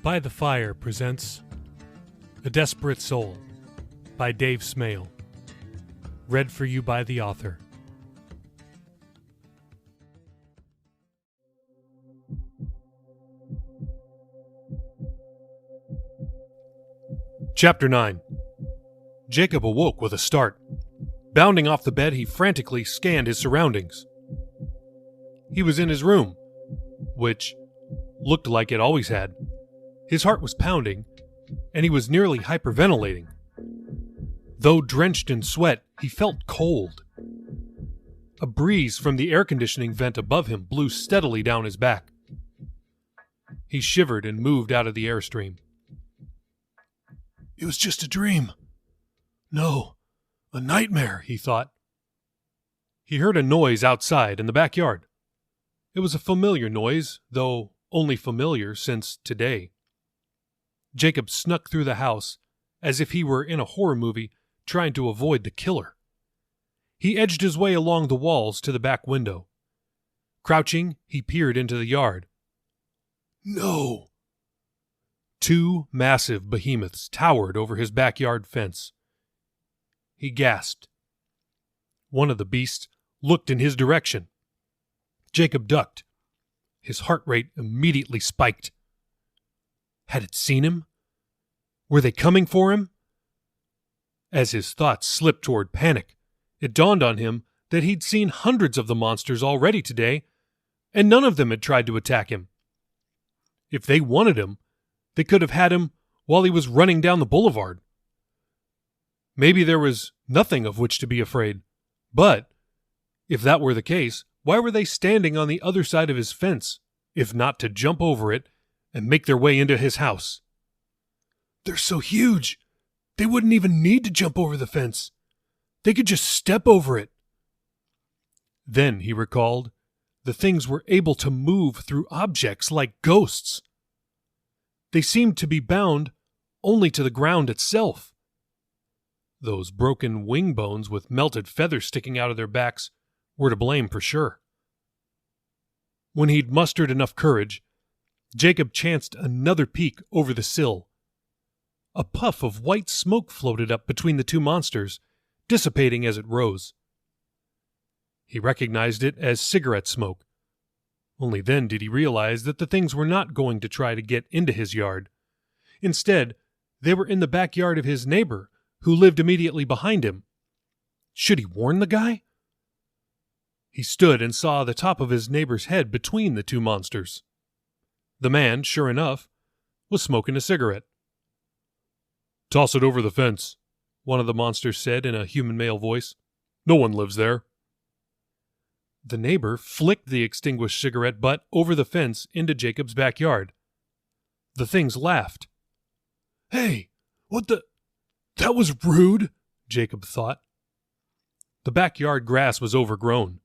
By the Fire presents A Desperate Soul by Dave Smale. Read for you by the author. Chapter 9. Jacob awoke with a start. Bounding off the bed, he frantically scanned his surroundings. He was in his room, which looked like it always had. His heart was pounding, and he was nearly hyperventilating. Though drenched in sweat, he felt cold. A breeze from the air conditioning vent above him blew steadily down his back. He shivered and moved out of the airstream. It was just a dream. No, a nightmare, he thought. He heard a noise outside in the backyard. It was a familiar noise, though only familiar since today. Jacob snuck through the house as if he were in a horror movie trying to avoid the killer. He edged his way along the walls to the back window. Crouching, he peered into the yard. No! Two massive behemoths towered over his backyard fence. He gasped. One of the beasts looked in his direction. Jacob ducked. His heart rate immediately spiked. Had it seen him? Were they coming for him? As his thoughts slipped toward panic, it dawned on him that he'd seen hundreds of the monsters already today, and none of them had tried to attack him. If they wanted him, they could have had him while he was running down the boulevard. Maybe there was nothing of which to be afraid, but if that were the case, why were they standing on the other side of his fence, if not to jump over it and make their way into his house? They're so huge, they wouldn't even need to jump over the fence. They could just step over it. Then he recalled the things were able to move through objects like ghosts. They seemed to be bound only to the ground itself. Those broken wing bones with melted feathers sticking out of their backs were to blame for sure. When he'd mustered enough courage, Jacob chanced another peek over the sill. A puff of white smoke floated up between the two monsters, dissipating as it rose. He recognized it as cigarette smoke. Only then did he realize that the things were not going to try to get into his yard. Instead, they were in the backyard of his neighbor, who lived immediately behind him. Should he warn the guy? He stood and saw the top of his neighbor's head between the two monsters. The man, sure enough, was smoking a cigarette. Toss it over the fence, one of the monsters said in a human male voice. No one lives there. The neighbor flicked the extinguished cigarette butt over the fence into Jacob's backyard. The things laughed. Hey, what the... That was rude, Jacob thought. The backyard grass was overgrown.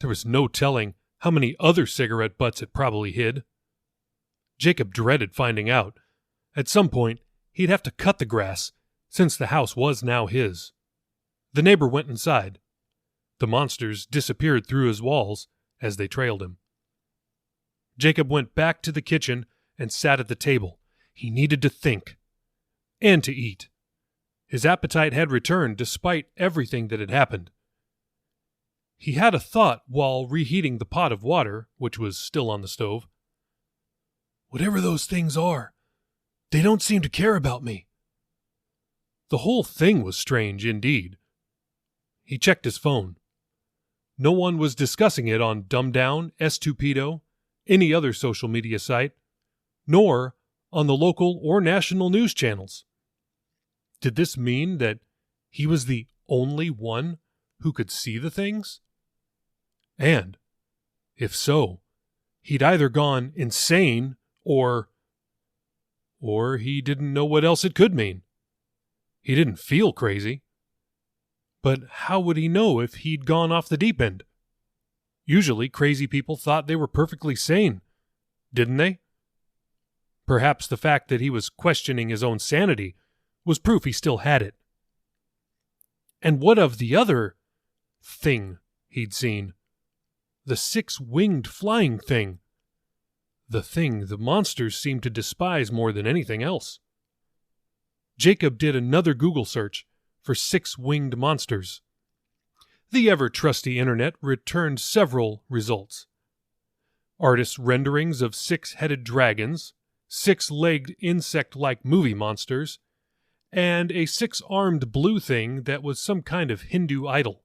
There was no telling how many other cigarette butts it probably hid. Jacob dreaded finding out. At some point, he'd have to cut the grass, since the house was now his. The neighbor went inside. The monsters disappeared through his walls as they trailed him. Jacob went back to the kitchen and sat at the table. He needed to think. And to eat. His appetite had returned despite everything that had happened. He had a thought while reheating the pot of water, which was still on the stove. Whatever those things are, they don't seem to care about me. The whole thing was strange indeed. He checked his phone. No one was discussing it on Dumbdown, Estupido, any other social media site, nor on the local or national news channels. Did this mean that he was the only one who could see the things? And, if so, he'd either gone insane or he didn't know what else it could mean. He didn't feel crazy. But how would he know if he'd gone off the deep end? Usually crazy people thought they were perfectly sane, didn't they? Perhaps the fact that he was questioning his own sanity was proof he still had it. And what of the other thing he'd seen? The six-winged flying thing. the thing the monsters seemed to despise more than anything else. Jacob did another Google search for six-winged monsters. The ever-trusty internet returned several results. Artists' renderings of six-headed dragons, six-legged insect-like movie monsters, and a six-armed blue thing that was some kind of Hindu idol.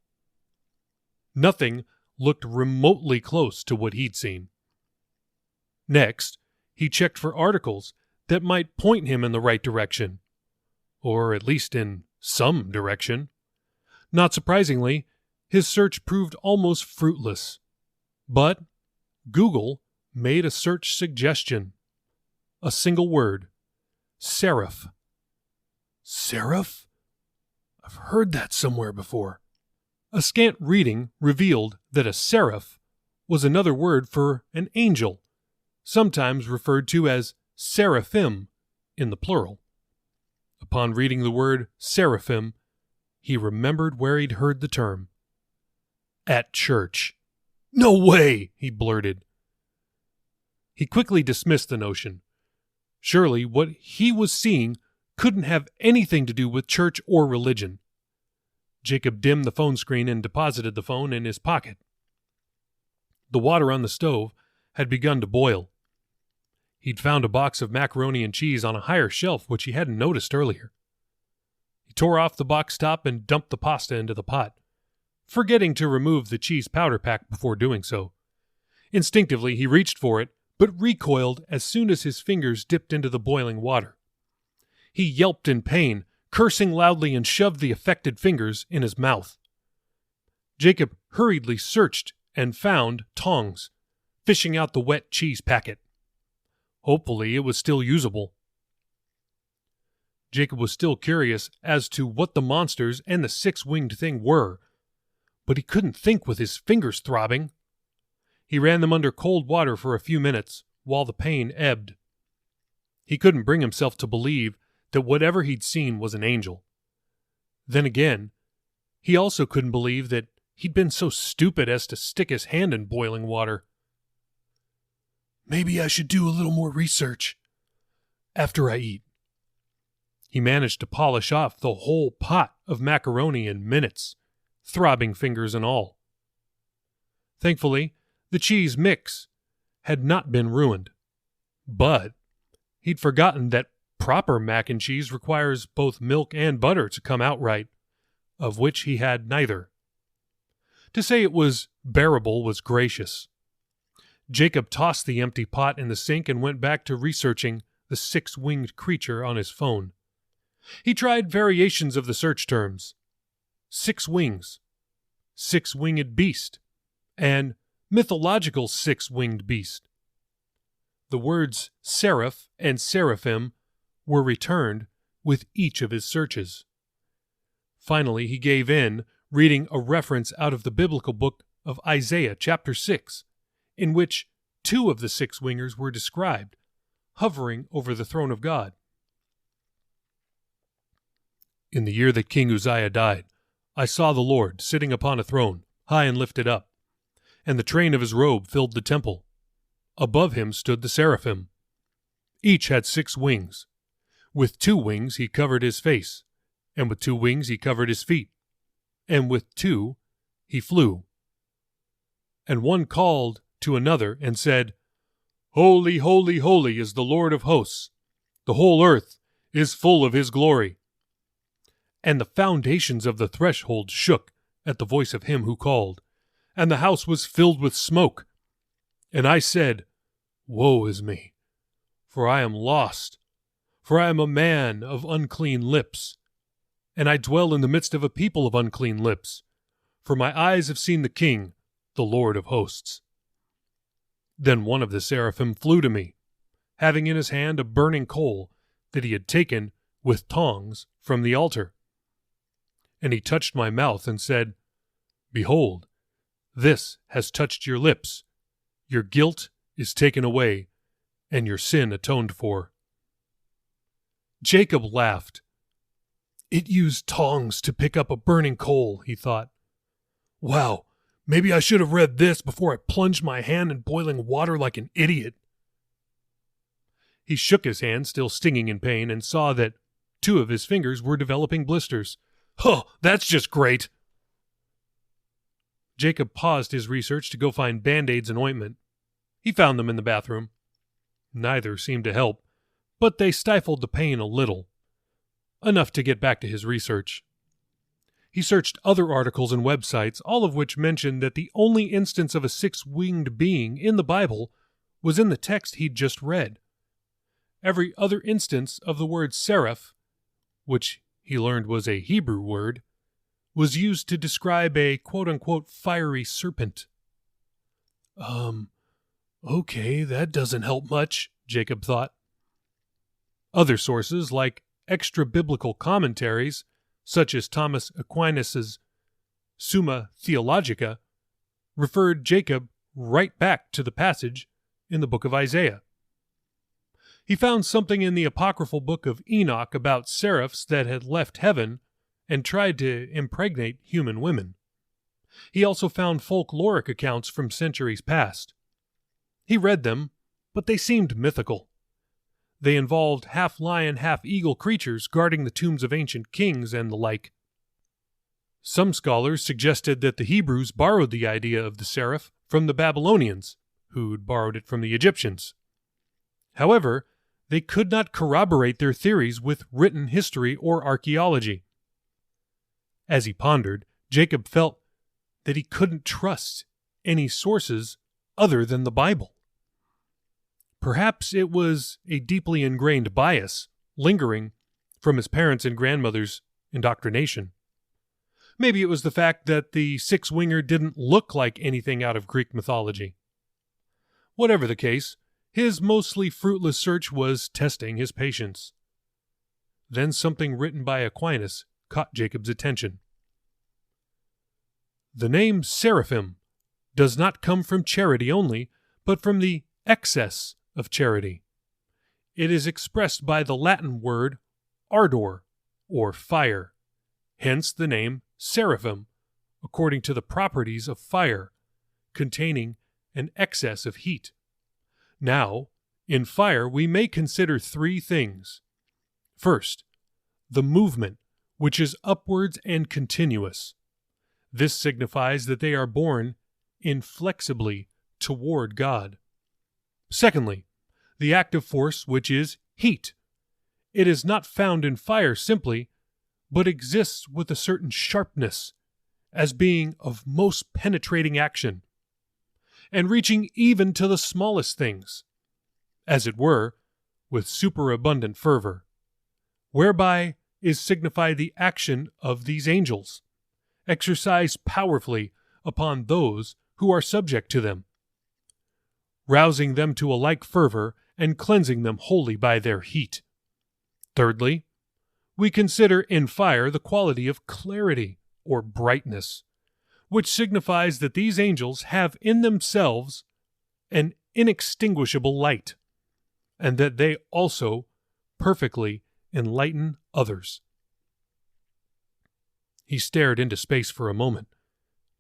Nothing looked remotely close to what he'd seen. Next, he checked for articles that might point him in the right direction, or at least in some direction. Not surprisingly, his search proved almost fruitless. But Google made a search suggestion. A single word: seraph. Seraph? I've heard that somewhere before. A scant reading revealed that a seraph was another word for an angel, sometimes referred to as seraphim in the plural. Upon reading the word seraphim, he remembered where he'd heard the term. At church. No way, he blurted. He quickly dismissed the notion. Surely what he was seeing couldn't have anything to do with church or religion. Jacob dimmed the phone screen and deposited the phone in his pocket. The water on the stove had begun to boil. He'd found a box of macaroni and cheese on a higher shelf which he hadn't noticed earlier. He tore off the box top and dumped the pasta into the pot, forgetting to remove the cheese powder pack before doing so. Instinctively, he reached for it, but recoiled as soon as his fingers dipped into the boiling water. He yelped in pain, cursing loudly, and shoved the affected fingers in his mouth. Jacob hurriedly searched and found tongs, fishing out the wet cheese packet. Hopefully, it was still usable. Jacob was still curious as to what the monsters and the six-winged thing were, but he couldn't think with his fingers throbbing. He ran them under cold water for a few minutes while the pain ebbed. He couldn't bring himself to believe that whatever he'd seen was an angel. Then again, he also couldn't believe that he'd been so stupid as to stick his hand in boiling water. Maybe I should do a little more research after I eat. He managed to polish off the whole pot of macaroni in minutes, throbbing fingers and all. Thankfully, the cheese mix had not been ruined. But he'd forgotten that proper mac and cheese requires both milk and butter to come out right, of which he had neither. To say it was bearable was gracious. Jacob tossed the empty pot in the sink and went back to researching the six-winged creature on his phone. He tried variations of the search terms: 6 wings, 6-winged beast, and mythological 6-winged beast. The words seraph and seraphim were returned with each of his searches. Finally, he gave in, reading a reference out of the biblical book of Isaiah chapter 6, in which 2 of the 6-wingers were described, hovering over the throne of God. In the year that King Uzziah died, I saw the Lord sitting upon a throne, high and lifted up, and the train of his robe filled the temple. Above him stood the seraphim. Each had 6 wings. With 2 wings he covered his face, and with 2 wings he covered his feet, and with 2 he flew. And one called to another and said, Holy, holy, holy is the Lord of hosts. The whole earth is full of his glory. And the foundations of the threshold shook at the voice of him who called, and the house was filled with smoke. And I said, Woe is me, for I am lost, for I am a man of unclean lips, and I dwell in the midst of a people of unclean lips, for my eyes have seen the King, the Lord of hosts. Then one of the seraphim flew to me, having in his hand a burning coal that he had taken with tongs from the altar. And he touched my mouth and said, Behold, this has touched your lips. Your guilt is taken away, and your sin atoned for. Jacob laughed. It used tongs to pick up a burning coal, he thought. Wow, maybe I should have read this before I plunged my hand in boiling water like an idiot. He shook his hand, still stinging in pain, and saw that 2 of his fingers were developing blisters. "Oh, that's just great!" Jacob paused his research to go find Band-Aids and ointment. He found them in the bathroom. Neither seemed to help, but they stifled the pain a little. Enough to get back to his research. He searched other articles and websites, all of which mentioned that the only instance of a 6-winged being in the Bible was in the text he'd just read. Every other instance of the word seraph, which he learned was a Hebrew word, was used to describe a quote-unquote fiery serpent. Okay, that doesn't help much, Jacob thought. Other sources, like extra-biblical commentaries, such as Thomas Aquinas' Summa Theologica, referred Jacob right back to the passage in the book of Isaiah. He found something in the apocryphal book of Enoch about seraphs that had left heaven and tried to impregnate human women. He also found folkloric accounts from centuries past. He read them, but they seemed mythical. They involved half-lion, half-eagle creatures guarding the tombs of ancient kings and the like. Some scholars suggested that the Hebrews borrowed the idea of the seraph from the Babylonians, who'd borrowed it from the Egyptians. However, they could not corroborate their theories with written history or archaeology. As he pondered, Jacob felt that he couldn't trust any sources other than the Bible. Perhaps it was a deeply ingrained bias, lingering from his parents' and grandmother's indoctrination. Maybe it was the fact that the 6-winger didn't look like anything out of Greek mythology. Whatever the case, his mostly fruitless search was testing his patience. Then something written by Aquinas caught Jacob's attention. The name seraphim does not come from charity only, but from the excess of charity. It is expressed by the Latin word ardor, or fire, hence the name seraphim, according to the properties of fire, containing an excess of heat. Now, in fire we may consider 3 things. First, the movement, which is upwards and continuous. This signifies that they are borne inflexibly toward God. Secondly, the active force, which is heat. It is not found in fire simply, but exists with a certain sharpness, as being of most penetrating action, and reaching even to the smallest things, as it were, with superabundant fervor, whereby is signified the action of these angels, exercised powerfully upon those who are subject to them, rousing them to a like fervor and cleansing them wholly by their heat. Thirdly, we consider in fire the quality of clarity or brightness, which signifies that these angels have in themselves an inextinguishable light, and that they also perfectly enlighten others. He stared into space for a moment,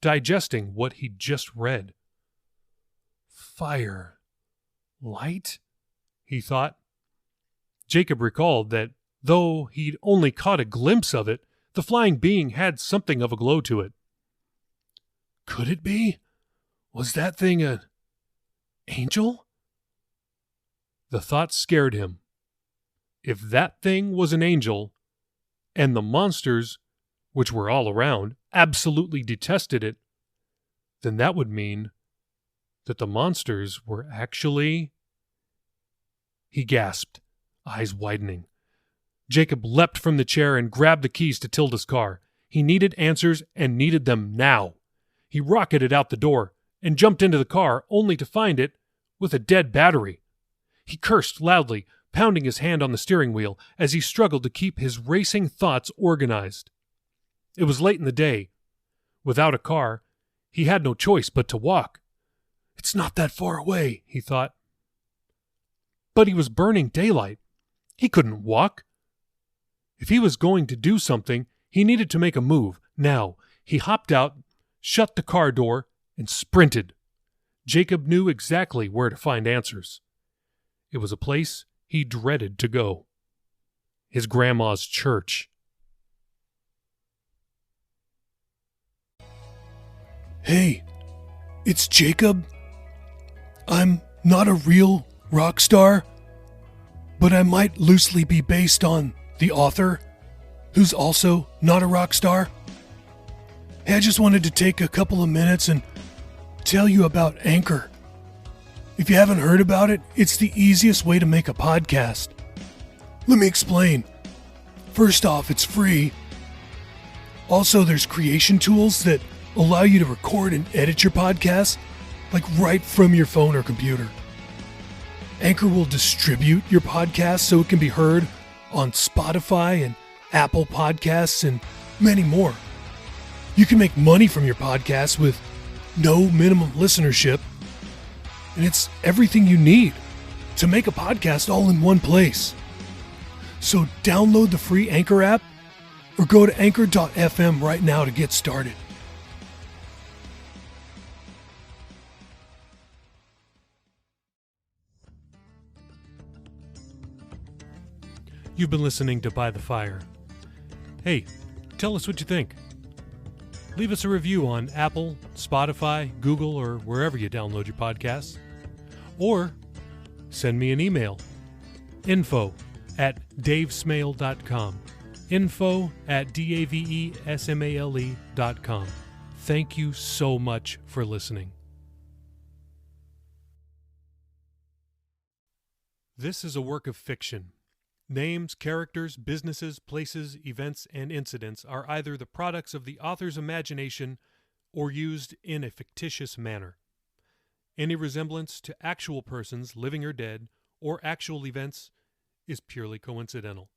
digesting what he'd just read. Fire. Light? He thought. Jacob recalled that, though he'd only caught a glimpse of it, the flying being had something of a glow to it. Could it be? Was that thing an angel? The thought scared him. If that thing was an angel, and the monsters, which were all around, absolutely detested it, then that would mean that the monsters were actually... He gasped, eyes widening. Jacob leapt from the chair and grabbed the keys to Tilda's car. He needed answers and needed them now. He rocketed out the door and jumped into the car, only to find it with a dead battery. He cursed loudly, pounding his hand on the steering wheel as he struggled to keep his racing thoughts organized. It was late in the day. Without a car, he had no choice but to walk. It's not that far away, he thought. But he was burning daylight. He couldn't walk. If he was going to do something, he needed to make a move. Now, he hopped out, shut the car door, and sprinted. Jacob knew exactly where to find answers. It was a place he dreaded to go. His grandma's church. Hey, it's Jacob. I'm not a real rock star, but I might loosely be based on the author, who's also not a rock star. Hey, I just wanted to take a couple of minutes and tell you about Anchor. If you haven't heard about it, it's the easiest way to make a podcast. Let me explain. First off, it's free. Also, there's creation tools that allow you to record and edit your podcast, like right from your phone or computer. Anchor will distribute your podcast so it can be heard on Spotify and Apple Podcasts and many more. You can make money from your podcast with no minimum listenership, and it's everything you need to make a podcast all in one place. So download the free Anchor app or go to anchor.fm right now to get started. You've been listening to By the Fire. Hey, tell us what you think. Leave us a review on Apple, Spotify, Google, or wherever you download your podcasts. Or send me an email. info@davesmale.com. info@davesmale.com. Thank you so much for listening. This is a work of fiction. Names, characters, businesses, places, events, and incidents are either the products of the author's imagination or used in a fictitious manner. Any resemblance to actual persons, living or dead, or actual events is purely coincidental.